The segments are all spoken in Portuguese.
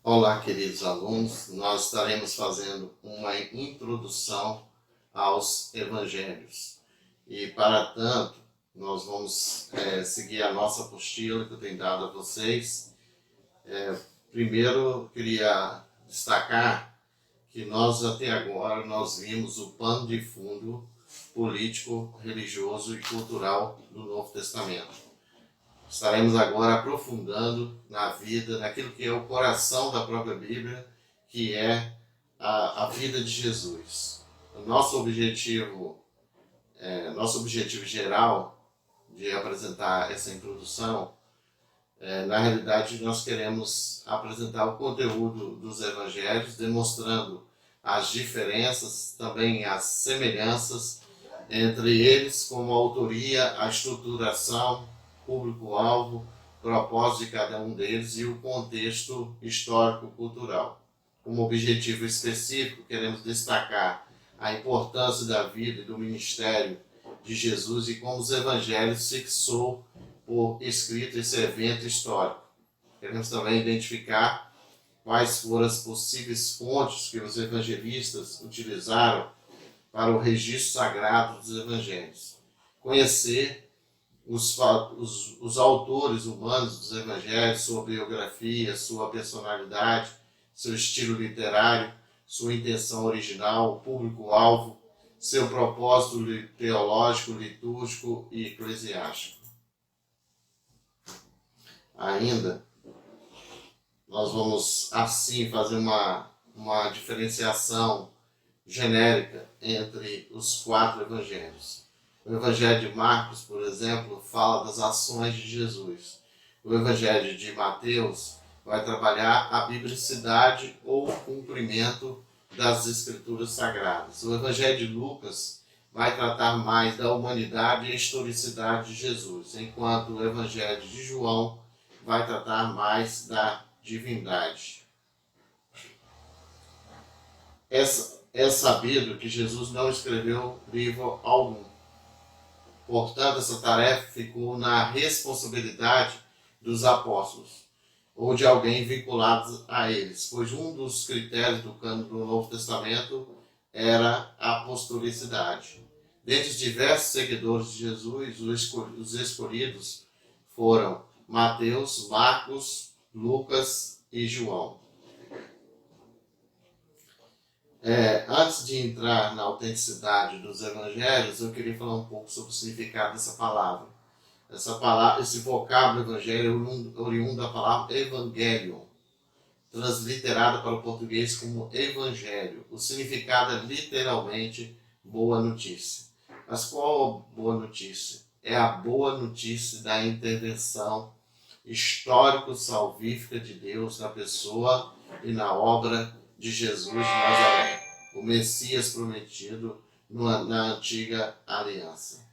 Olá, queridos alunos, nós estaremos fazendo uma introdução aos evangelhos. E, para tanto, nós vamos seguir a nossa apostila que eu tenho dado a vocês. Primeiro, queria destacar que nós, até agora, nós vimos o pano de fundo político, religioso e cultural do Novo Testamento. Estaremos agora aprofundando na vida, naquilo que é o coração da própria Bíblia, que é a vida de Jesus. O nosso objetivo geral de apresentar essa introdução, na realidade nós queremos apresentar o conteúdo dos evangelhos, demonstrando as diferenças, também as semelhanças entre eles, como a autoria, a estruturação, público-alvo, propósito de cada um deles e o contexto histórico-cultural. Como objetivo específico, queremos destacar a importância da vida e do ministério de Jesus e como os evangelhos fixou por escrito esse evento histórico. Queremos também identificar quais foram as possíveis fontes que os evangelistas utilizaram para o registro sagrado dos evangelhos. Conhecer os autores humanos dos evangelhos, sua biografia, sua personalidade, seu estilo literário, sua intenção original, público-alvo, seu propósito teológico, litúrgico e eclesiástico. Ainda, nós vamos assim fazer uma diferenciação genérica entre os 4 evangelhos. O Evangelho de Marcos, por exemplo, fala das ações de Jesus. O Evangelho de Mateus vai trabalhar a biblicidade ou o cumprimento das Escrituras Sagradas. O Evangelho de Lucas vai tratar mais da humanidade e historicidade de Jesus, enquanto o Evangelho de João vai tratar mais da divindade. É sabido que Jesus não escreveu livro algum. Portanto, essa tarefa ficou na responsabilidade dos apóstolos ou de alguém vinculado a eles, pois um dos critérios do cânon do Novo Testamento era a apostolicidade. Dentre os diversos seguidores de Jesus, os escolhidos foram Mateus, Marcos, Lucas e João. Antes de entrar na autenticidade dos evangelhos, eu queria falar um pouco sobre o significado dessa palavra. Esse vocábulo evangelho é oriundo da palavra evangelion, transliterada para o português como evangelho. O significado é literalmente boa notícia. Mas qual a boa notícia? É a boa notícia da intervenção histórico-salvífica de Deus na pessoa e na obra de Jesus de Nazaré, o Messias prometido na antiga aliança.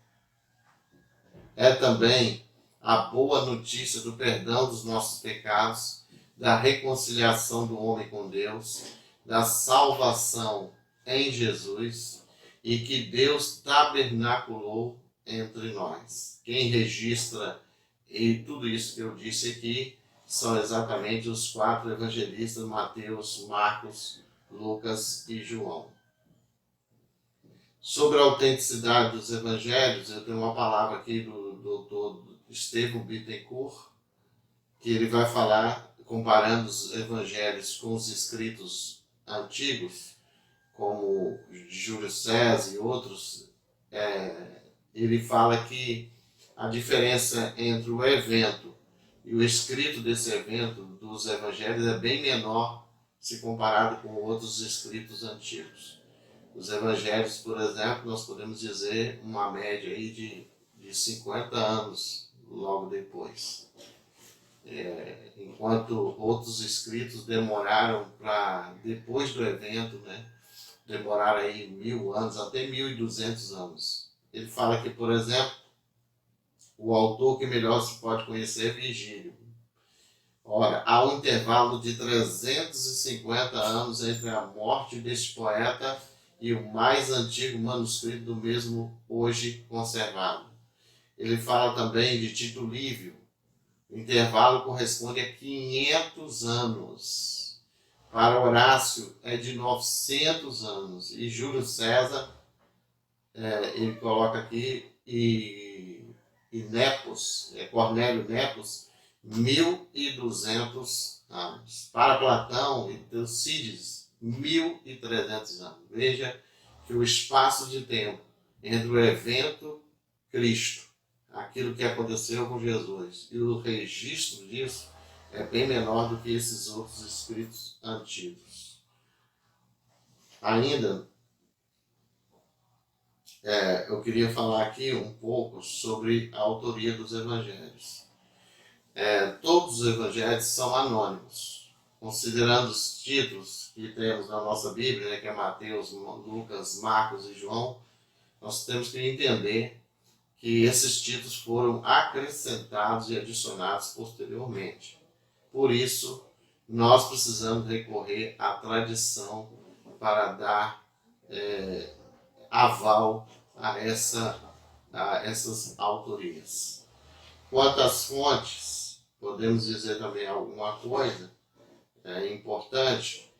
É também a boa notícia do perdão dos nossos pecados, da reconciliação do homem com Deus, da salvação em Jesus e que Deus tabernaculou entre nós. Quem registra e tudo isso que eu disse aqui são exatamente os 4 evangelistas, Mateus, Marcos, Lucas e João. Sobre a autenticidade dos evangelhos, eu tenho uma palavra aqui do Dr. Estevão Bittencourt, que ele vai falar, comparando os evangelhos com os escritos antigos, como Júlio César e outros. Ele fala que a diferença entre o evento e o escrito desse evento dos evangelhos é bem menor se comparado com outros escritos antigos. Os evangelhos, por exemplo, nós podemos dizer uma média aí de 50 anos logo depois. Enquanto outros escritos demoraram para, depois do evento, demoraram aí 1000 anos, até 1200 anos. Ele fala que, por exemplo, o autor que melhor se pode conhecer é Virgílio. Ora, há um intervalo de 350 anos entre a morte deste poeta e o mais antigo manuscrito do mesmo hoje conservado. Ele fala também de Tito Livio. O intervalo corresponde a 500 anos. Para Horácio é de 900 anos. E Júlio César, ele coloca aqui, e Nepos, Cornélio Nepos, 1.200 anos. Para Platão e Tucídides, 1.300 anos. Veja que o espaço de tempo entre o evento Cristo, aquilo que aconteceu com Jesus, e o registro disso é bem menor do que esses outros escritos antigos. Ainda, eu queria falar aqui um pouco sobre a autoria dos evangelhos. Todos os evangelhos são anônimos, considerando os títulos que temos na nossa Bíblia, que é Mateus, Lucas, Marcos e João. Nós temos que entender que esses títulos foram acrescentados e adicionados posteriormente. Por isso, nós precisamos recorrer à tradição para dar aval a essas autorias. Quanto às fontes, podemos dizer também alguma coisa importante.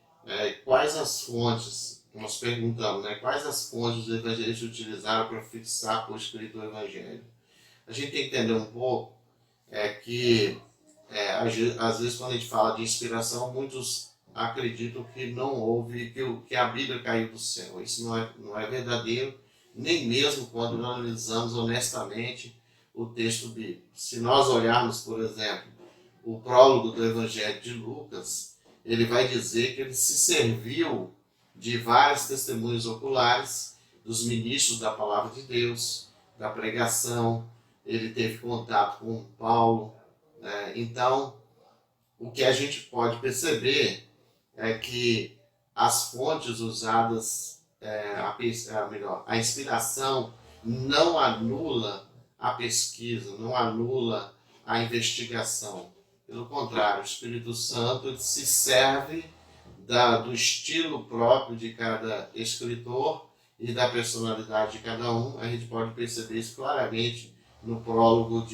Quais as fontes, nós perguntamos, quais as fontes os evangelistas utilizaram para fixar por escrito o evangelho? A gente tem que entender um pouco que às vezes quando a gente fala de inspiração, muitos acreditam que não houve, que a Bíblia caiu do céu. Isso não é verdadeiro, nem mesmo quando nós analisamos honestamente o texto bíblico. Se nós olharmos, por exemplo, o prólogo do Evangelho de Lucas, ele vai dizer que ele se serviu de várias testemunhas oculares dos ministros da Palavra de Deus, da pregação, ele teve contato com Paulo. Então, o que a gente pode perceber é que as fontes usadas, a inspiração não anula a pesquisa, não anula a investigação. Pelo contrário, o Espírito Santo ele se serve do estilo próprio de cada escritor e da personalidade de cada um. A gente pode perceber isso claramente no prólogo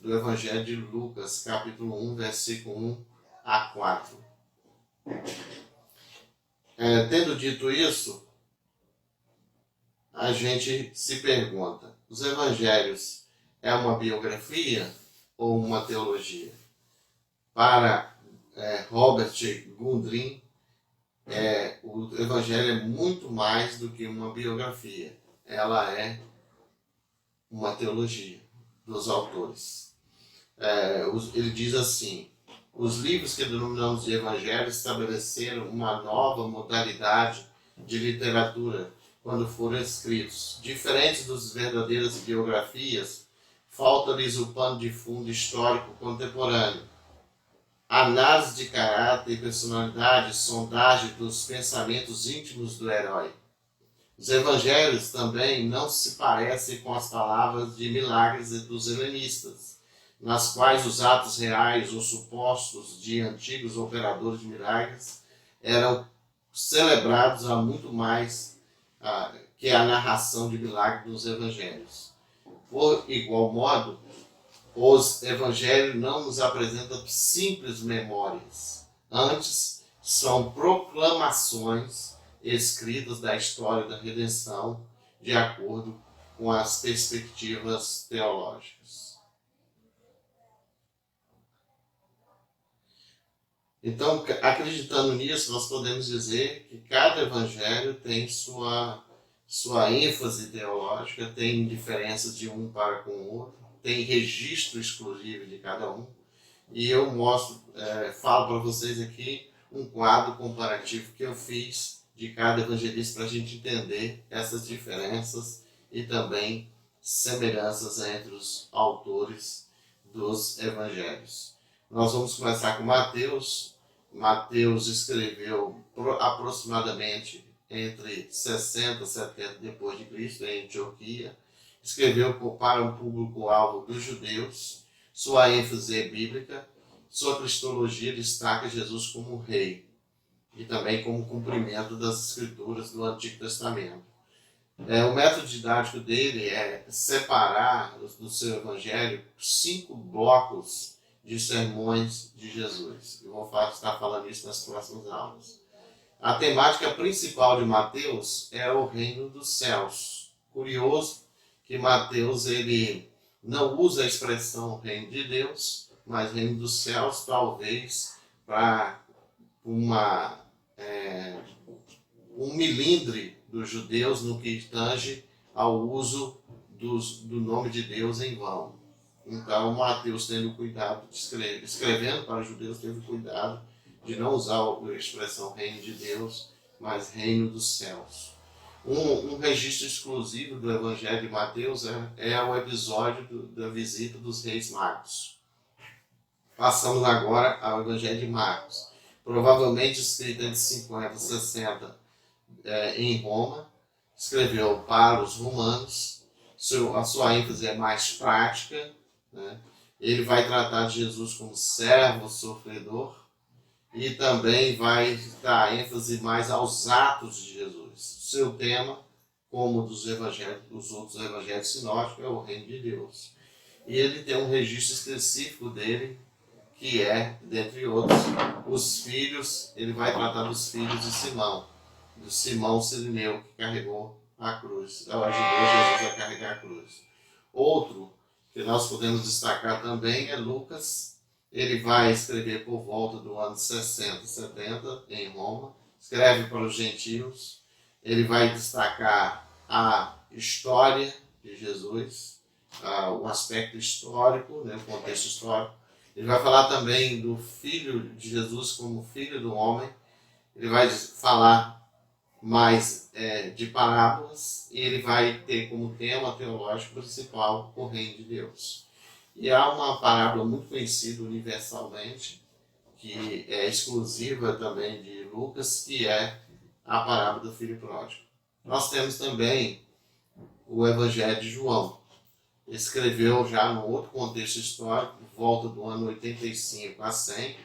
do Evangelho de Lucas, capítulo 1, versículo 1 a 4. Tendo dito isso, a gente se pergunta, os evangelhos é uma biografia ou uma teologia? Para Robert Gundry, o evangelho é muito mais do que uma biografia. Ela é uma teologia dos autores. Ele diz assim, os livros que denominamos de evangelho estabeleceram uma nova modalidade de literatura quando foram escritos. Diferentes das verdadeiras biografias, falta-lhes o pano de fundo histórico contemporâneo. Análise de caráter e personalidade, sondagem dos pensamentos íntimos do herói. Os evangelhos também não se parecem com as palavras de milagres dos helenistas, nas quais os atos reais ou supostos de antigos operadores de milagres eram celebrados há muito mais que a narração de milagres dos evangelhos. Por igual modo, os evangelhos não nos apresentam simples memórias. Antes, são proclamações escritas da história da redenção de acordo com as perspectivas teológicas. Então, acreditando nisso, nós podemos dizer que cada evangelho tem sua ênfase teológica, tem diferenças de um para com o outro, tem registro exclusivo de cada um. E eu falo para vocês aqui um quadro comparativo que eu fiz de cada evangelista para a gente entender essas diferenças e também semelhanças entre os autores dos evangelhos. Nós vamos começar com Mateus. Mateus escreveu aproximadamente entre 60 e 70 depois de Cristo, em Antioquia. Escreveu para um público-alvo dos judeus. Sua ênfase é bíblica. Sua cristologia destaca Jesus como rei e também como cumprimento das escrituras do Antigo Testamento. O método didático dele é separar do seu evangelho 5 blocos de sermões de Jesus. Eu vou estar falando isso nas próximas aulas. A temática principal de Mateus é o reino dos céus. Curioso que Mateus ele não usa a expressão reino de Deus, mas reino dos céus, talvez para um milindre dos judeus no que tange ao uso do nome de Deus em vão. Então, Mateus, tendo cuidado de escrevendo para os judeus, teve cuidado de não usar a expressão reino de Deus, mas reino dos céus. Um registro exclusivo do Evangelho de Mateus é o episódio da visita dos reis magos. Passamos agora ao Evangelho de Marcos, provavelmente escrito entre 50 e 60 em Roma, escreveu para os romanos. A sua ênfase é mais prática, né? Ele vai tratar de Jesus como servo sofredor e também vai dar ênfase mais aos atos de Jesus. Seu tema, como dos outros evangelhos sinóticos, é o reino de Deus. E ele tem um registro específico dele, que é, dentre outros, os filhos. Ele vai tratar dos filhos de Simão, do Simão Cirineu, que carregou a cruz, ajudou Jesus a carregar a cruz. Outro que nós podemos destacar também é Lucas. Ele vai escrever por volta do ano 60, 70 em Roma, escreve para os gentios. Ele vai destacar a história de Jesus, o aspecto histórico, né, o contexto histórico. Ele vai falar também do Filho de Jesus como Filho do Homem. Ele vai falar mais de parábolas, e ele vai ter como tema teológico principal o reino de Deus. E há uma parábola muito conhecida universalmente, que é exclusiva também de Lucas, que é a parábola do filho pródigo. Nós temos também o Evangelho de João. Escreveu já no outro contexto histórico, por volta do ano 85 a 100.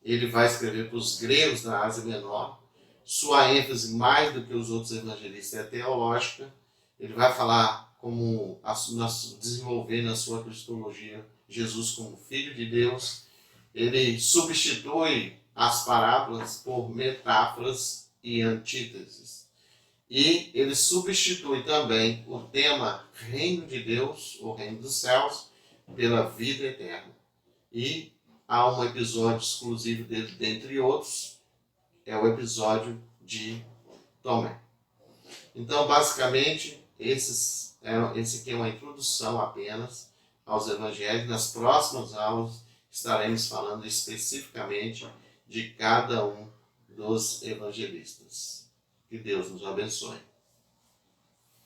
Ele vai escrever para os gregos da Ásia Menor. Sua ênfase, mais do que os outros evangelistas, é teológica. Ele vai falar desenvolver na sua cristologia Jesus como Filho de Deus. Ele substitui as parábolas por metáforas e antíteses. E ele substitui também o tema reino de Deus, ou reino dos céus, pela vida eterna. E há um episódio exclusivo dele, dentre outros, é o episódio de Tomé. Então, basicamente, esse aqui é uma introdução apenas aos evangelhos. Nas próximas aulas estaremos falando especificamente de cada um dos evangelistas. Que Deus nos abençoe.